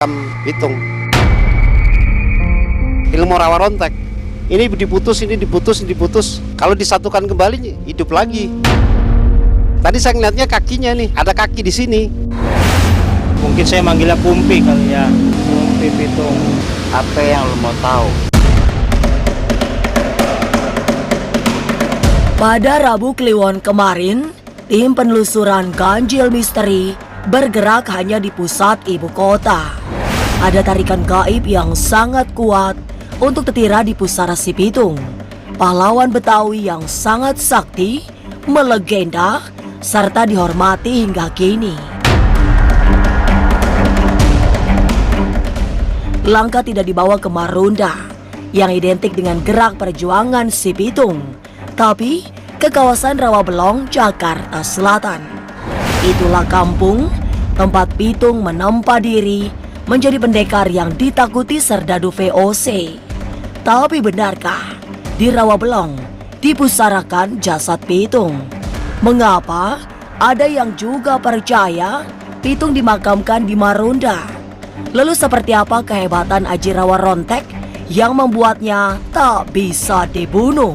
Pitung. Ilmu rawa rontek. Ini diputus, ini diputus, ini diputus. Kalau disatukan kembali hidup lagi. Tadi saya ngeliatnya kakinya nih, ada kaki di sini. Mungkin saya manggilnya Kumpi kali ya. Kumpi Pitung. Apa yang lo mau tahu? Pada Rabu Kliwon kemarin, tim penelusuran ganjil misteri bergerak hanya di pusat ibu kota. Ada tarikan gaib yang sangat kuat untuk tetira di pusara Si Pitung, pahlawan Betawi yang sangat sakti, melegenda, serta dihormati hingga kini. Langkah tidak dibawa ke Marunda, yang identik dengan gerak perjuangan Si Pitung, tapi ke kawasan Rawabelong, Jakarta Selatan. Itulah kampung tempat Pitung menempa diri menjadi pendekar yang ditakuti serdadu VOC. Tapi benarkah di Rawabelong dipusarakan jasad Pitung? Mengapa ada yang juga percaya Pitung dimakamkan di Marunda? Lalu seperti apa kehebatan Aji Rawa Rontek yang membuatnya tak bisa dibunuh?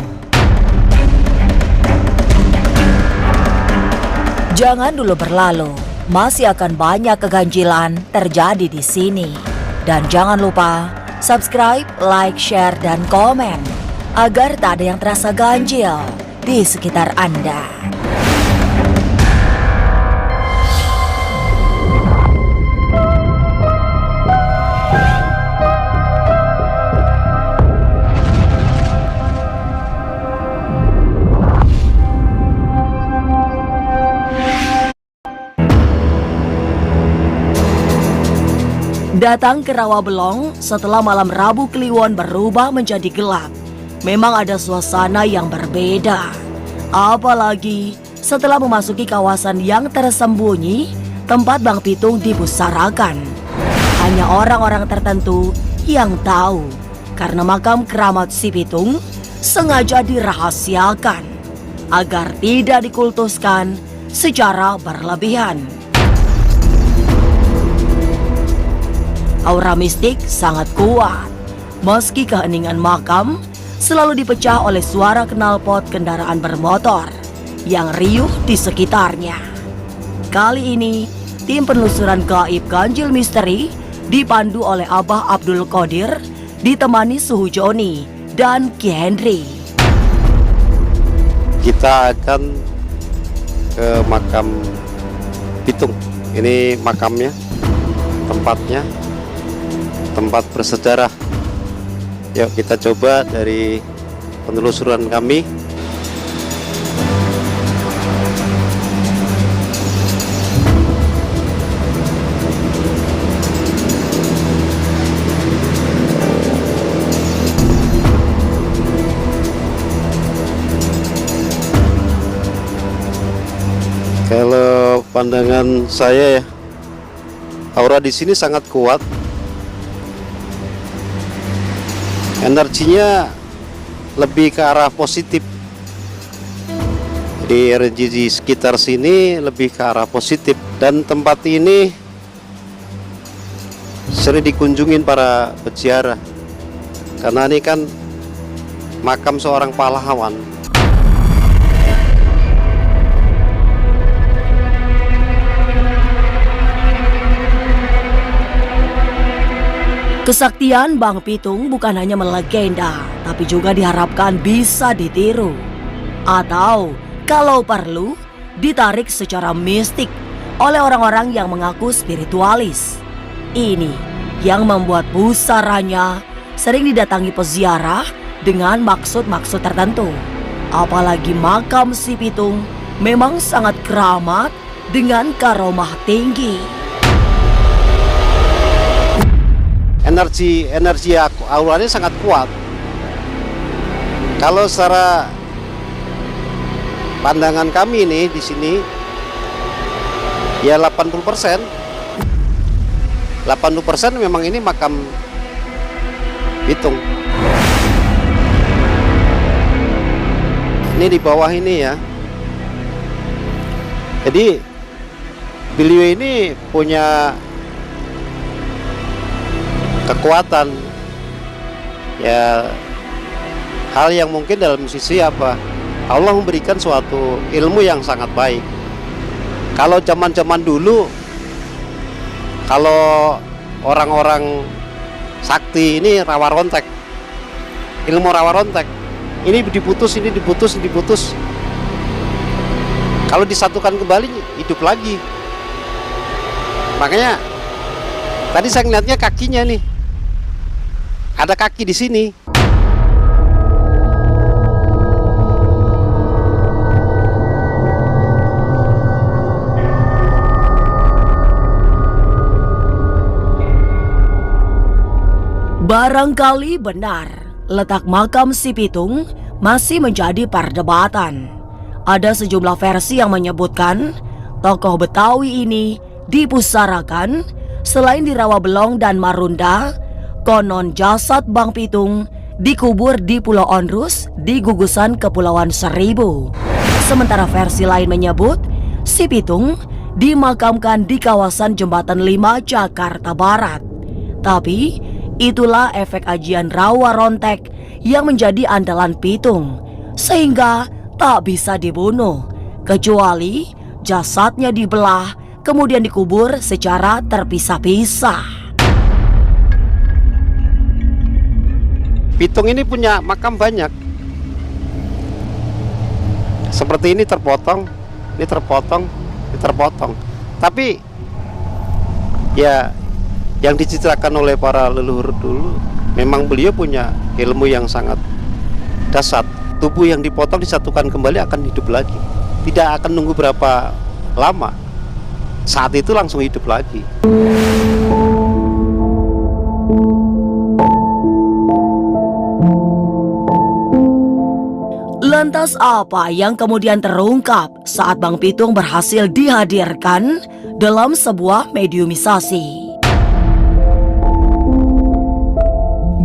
Jangan dulu berlalu, masih akan banyak keganjilan terjadi di sini. Dan jangan lupa subscribe, like, share, dan komen agar tak ada yang terasa ganjil di sekitar Anda. Datang ke Rawabelong setelah malam Rabu Kliwon berubah menjadi gelap. Memang ada suasana yang berbeda. Apalagi setelah memasuki kawasan yang tersembunyi tempat Bang Pitung dipusarakan. Hanya orang-orang tertentu yang tahu karena makam keramat Si Pitung sengaja dirahasiakan agar tidak dikultuskan secara berlebihan. Aura mistik sangat kuat, meski keheningan makam selalu dipecah oleh suara knalpot kendaraan bermotor yang riuh di sekitarnya. Kali ini, tim penelusuran gaib ganjil misteri dipandu oleh Abah Abdul Qadir, ditemani Suhu Joni dan Ki Henry. Kita akan ke makam Pitung. Ini makamnya, tempatnya, tempat bersejarah. Yuk kita coba dari penelusuran kami. Kalau pandangan saya ya, aura di sini sangat kuat. Energinya lebih ke arah positif. Jadi energi di sekitar sini lebih ke arah positif. Dan tempat ini sering dikunjungin para peziarah, karena ini kan makam seorang pahlawan. Kesaktian Bang Pitung bukan hanya melegenda, tapi juga diharapkan bisa ditiru. Atau, kalau perlu, ditarik secara mistik oleh orang-orang yang mengaku spiritualis. Ini yang membuat pusaranya sering didatangi peziarah dengan maksud-maksud tertentu. Apalagi makam Si Pitung memang sangat keramat dengan karomah tinggi. Energi auranya sangat kuat. Kalau secara pandangan kami nih di sini ya 80%. 80% memang ini makam Pitung. Ini di bawah ini ya. Jadi beliau ini punya kekuatan, ya hal yang mungkin dalam sisi apa, Allah memberikan suatu ilmu yang sangat baik. Kalau zaman-zaman dulu, kalau orang-orang sakti ini rawa rontek, ilmu rawa rontek, ini diputus, ini diputus, ini diputus. Kalau disatukan kembali hidup lagi. Makanya tadi saya ngeliatnya kakinya nih, ada kaki di sini. Barangkali benar, letak makam si Pitung masih menjadi perdebatan. Ada sejumlah versi yang menyebutkan tokoh Betawi ini dipusarakan selain di Rawabelong dan Marunda, konon jasad Bang Pitung dikubur di Pulau Onrus di gugusan Kepulauan Seribu. Sementara versi lain menyebut si Pitung dimakamkan di kawasan Jembatan 5 Jakarta Barat. Tapi itulah efek ajian rawa rontek yang menjadi andalan Pitung, sehingga tak bisa dibunuh kecuali jasadnya dibelah kemudian dikubur secara terpisah-pisah. Pitung ini punya makam banyak. Seperti ini terpotong, ini terpotong, ini terpotong. Tapi ya yang dicitrakan oleh para leluhur dulu, memang beliau punya ilmu yang sangat dahsyat. Tubuh yang dipotong disatukan kembali akan hidup lagi. Tidak akan nunggu berapa lama. Saat itu langsung hidup lagi. Lantas apa yang kemudian terungkap saat Bang Pitung berhasil dihadirkan dalam sebuah mediumisasi?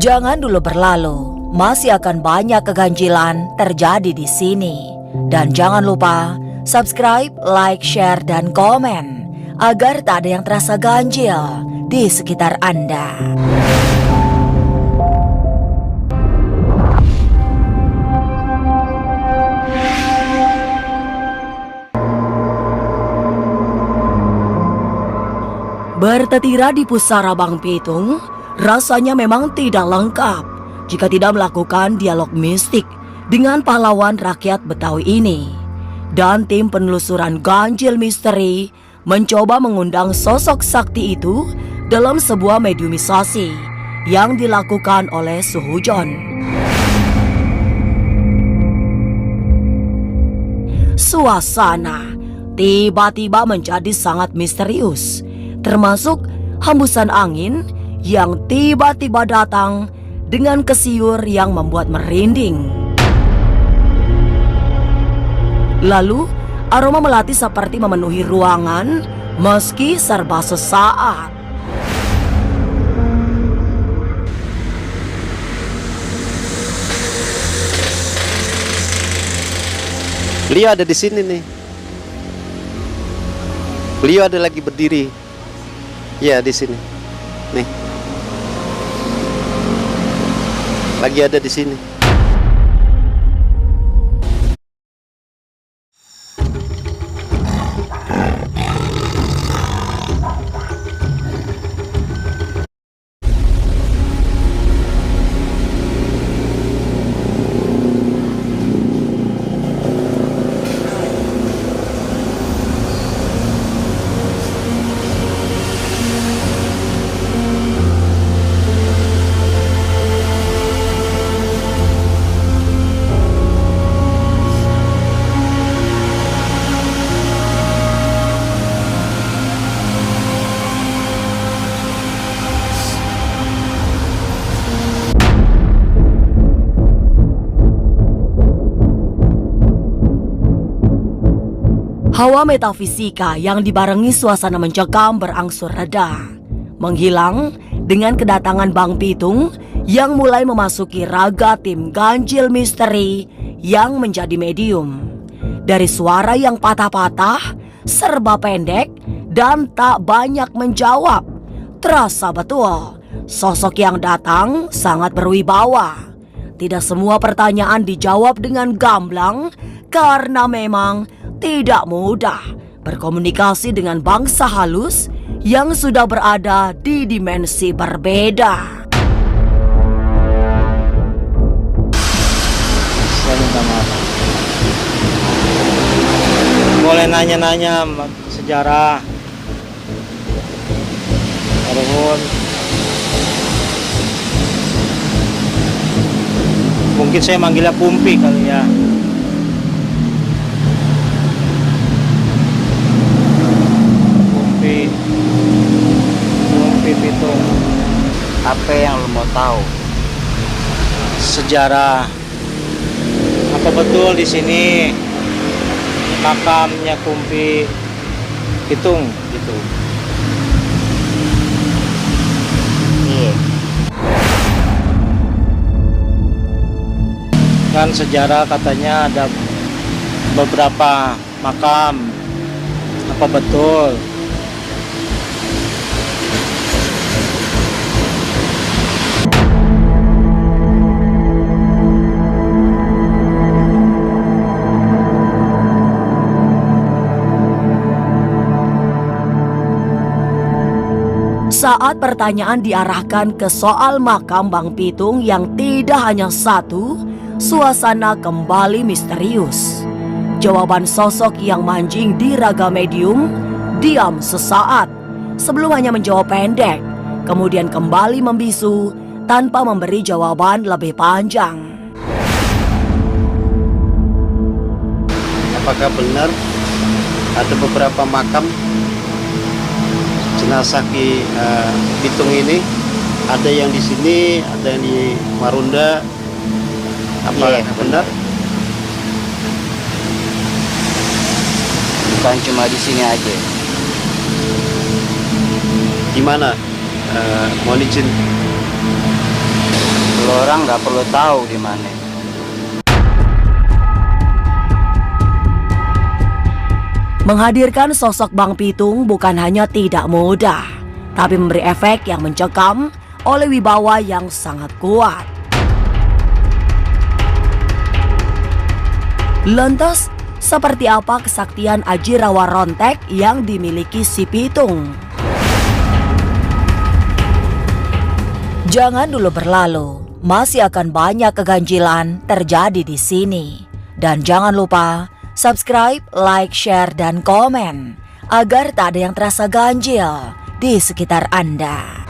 Jangan dulu berlalu, masih akan banyak keganjilan terjadi di sini. Dan jangan lupa subscribe, like, share, dan komen agar tak ada yang terasa ganjil di sekitar Anda. Bertetira di pusara Bang Pitung rasanya memang tidak lengkap jika tidak melakukan dialog mistik dengan pahlawan rakyat Betawi ini. Dan tim penelusuran ganjil misteri mencoba mengundang sosok sakti itu dalam sebuah mediumisasi yang dilakukan oleh Suhujon. Suasana tiba-tiba menjadi sangat misterius, termasuk hembusan angin yang tiba-tiba datang dengan kesiur yang membuat merinding. Lalu aroma melati seperti memenuhi ruangan meski serba sesaat. Beliau ada di sini nih. Beliau ada lagi berdiri. Ya, di sini. Nih. Lagi ada di sini. Hawa metafisika yang dibarengi suasana mencekam berangsur reda, menghilang dengan kedatangan Bang Pitung yang mulai memasuki raga tim ganjil misteri yang menjadi medium. Dari suara yang patah-patah, serba pendek, dan tak banyak menjawab, terasa betul Sosok yang datang sangat berwibawa. Tidak semua pertanyaan dijawab dengan gamblang karena memang tidak mudah berkomunikasi dengan bangsa halus yang sudah berada di dimensi berbeda. Saya minta maaf. Boleh nanya-nanya sejarah. Nuhun. Mungkin saya manggilnya Pumpi kali ya. Pumpi Pitung. Apa yang lu mau tahu? Sejarah. Apa betul di sini makamnya Pumpi Pitung gitu? Iya. Kan sejarah katanya ada beberapa makam. Apa betul? Saat pertanyaan diarahkan ke soal makam Bang Pitung yang tidak hanya satu, suasana kembali misterius. Jawaban sosok yang mancing di raga medium diam sesaat sebelum hanya menjawab pendek, kemudian kembali membisu tanpa memberi jawaban lebih panjang. Apakah benar ada beberapa makam jenazah Ki Pitung ini? Ada yang di sini, ada yang di Marunda. Apa Iya, benar? Bukan cuma di sini aja. Di mana? Mohon izin. Lu orang nggak perlu tahu di mana. Menghadirkan sosok Bang Pitung bukan hanya tidak mudah, tapi memberi efek yang mencekam oleh wibawa yang sangat kuat. Lantas, seperti apa kesaktian Aji Rawa Rontek yang dimiliki si Pitung? Jangan dulu berlalu, masih akan banyak keganjilan terjadi di sini. Dan jangan lupa subscribe, like, share, dan komen agar tak ada yang terasa ganjil di sekitar Anda.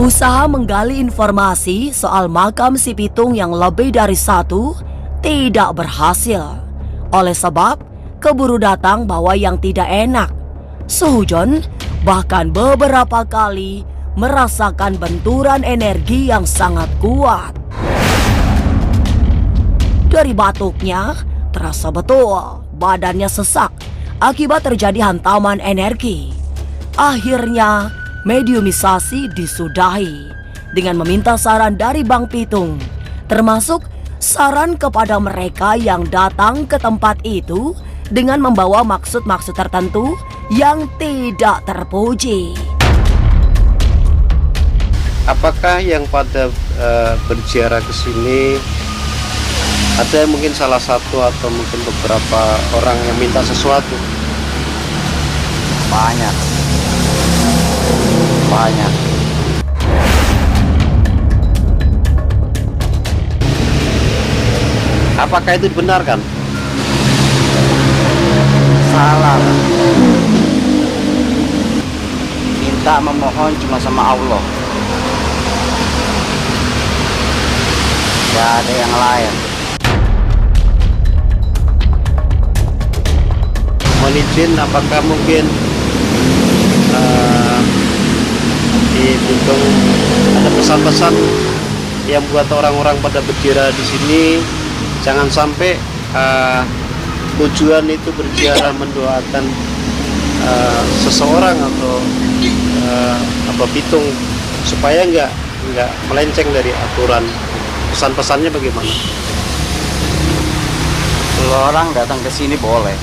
Usaha menggali informasi soal makam si Pitung yang lebih dari satu tidak berhasil. Oleh sebab keburu datang bawa yang tidak enak. Suhujon bahkan beberapa kali merasakan benturan energi yang sangat kuat. Dari batuknya terasa betul badannya sesak akibat terjadi hantaman energi. Akhirnya mediumisasi disudahi dengan meminta saran dari Bang Pitung, termasuk saran kepada mereka yang datang ke tempat itu dengan membawa maksud-maksud tertentu yang tidak terpuji. Apakah yang pada berziarah ke sini ada mungkin salah satu atau mungkin beberapa orang yang minta sesuatu? Banyak. Apakah itu benar kan? Salah. Minta memohon cuma sama Allah. Gak ada yang lain. Mohon izin, apakah mungkin di Pitung ada pesan-pesan yang buat orang-orang pada berziarah di sini jangan sampai tujuan itu berziarah mendoakan seseorang atau Pitung supaya nggak melenceng dari aturan Pesan-pesannya bagaimana? Kalau orang datang ke sini boleh.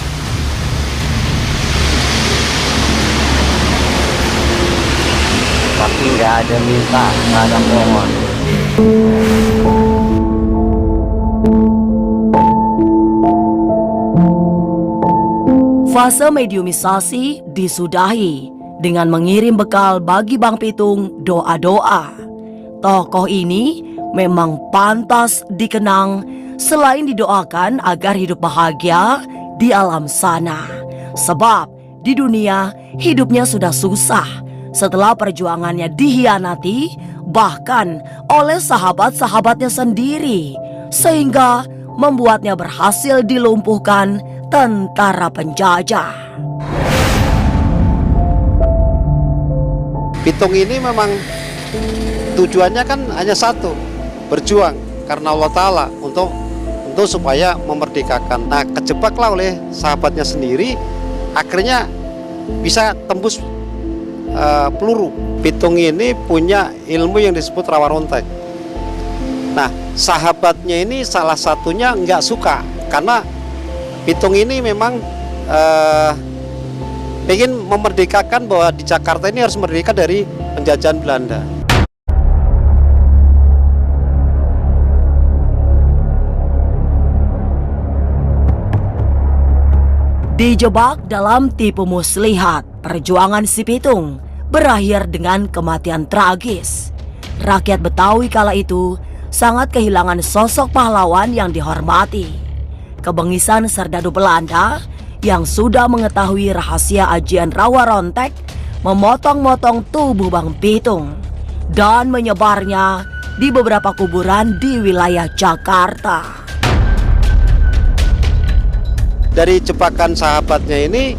Tapi nggak ada minta, nggak ada mohon. Fase mediumisasi disudahi dengan mengirim bekal bagi Bang Pitung doa-doa. Tokoh ini memang pantas dikenang selain didoakan agar hidup bahagia di alam sana. Sebab di dunia hidupnya sudah susah setelah perjuangannya dihianati bahkan oleh sahabat-sahabatnya sendiri, sehingga membuatnya berhasil dilumpuhkan tentara penjajah. Pitung ini memang tujuannya kan hanya satu, berjuang karena Allah Ta'ala untuk supaya memerdekakan. Nah, kejebaklah oleh sahabatnya sendiri, akhirnya bisa tembus peluru. Pitung ini punya ilmu yang disebut rawa rontek. Nah, sahabatnya ini salah satunya nggak suka karena Pitung ini memang ingin memerdekakan bahwa di Jakarta ini harus merdeka dari penjajahan Belanda. Dijebak dalam tipu muslihat, perjuangan si Pitung berakhir dengan kematian tragis. Rakyat Betawi kala itu sangat kehilangan sosok pahlawan yang dihormati. Kebengisan serdadu Belanda yang sudah mengetahui rahasia ajian rawa rontek memotong-motong tubuh Bang Pitung dan menyebarnya di beberapa kuburan di wilayah Jakarta. Dari jebakan sahabatnya ini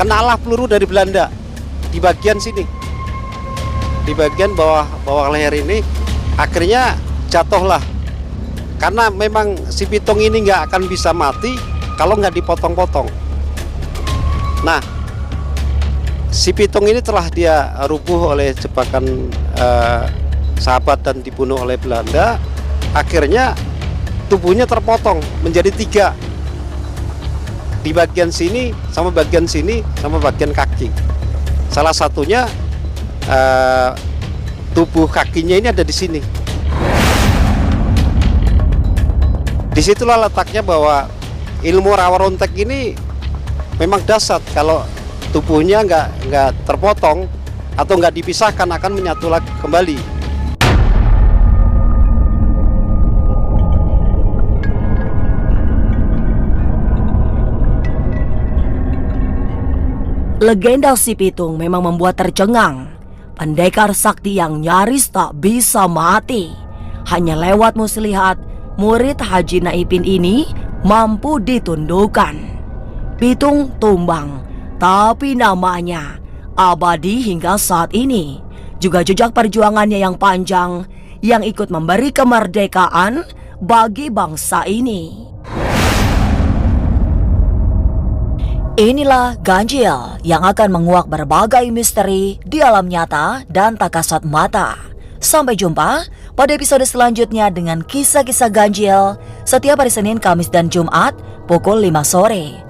kenalah peluru dari Belanda di bagian sini, di bagian bawah leher ini, akhirnya jatuhlah. Karena memang si Pitung ini nggak akan bisa mati kalau nggak dipotong-potong. Nah, si Pitung ini telah dia rubuh oleh jebakan sahabat dan dibunuh oleh Belanda. Akhirnya tubuhnya terpotong menjadi 3, di bagian sini sama bagian sini sama bagian kaki. Salah satunya tubuh kakinya ini ada di sini. Disitulah letaknya bahwa ilmu rawa rontek ini memang dahsyat. Kalau tubuhnya nggak terpotong atau nggak dipisahkan akan menyatu lagi kembali. Legenda si Pitung memang membuat tercengang. Pendekar sakti yang nyaris tak bisa mati. Hanya lewat muslihat, murid Haji Naipin ini mampu ditundukkan. Pitung tumbang, tapi namanya abadi hingga saat ini. Juga jejak perjuangannya yang panjang yang ikut memberi kemerdekaan bagi bangsa ini. Inilah Ganjil yang akan menguak berbagai misteri di alam nyata dan tak kasat mata. Sampai jumpa pada episode selanjutnya dengan kisah-kisah ganjil setiap hari Senin, Kamis, dan Jumat pukul 5 sore.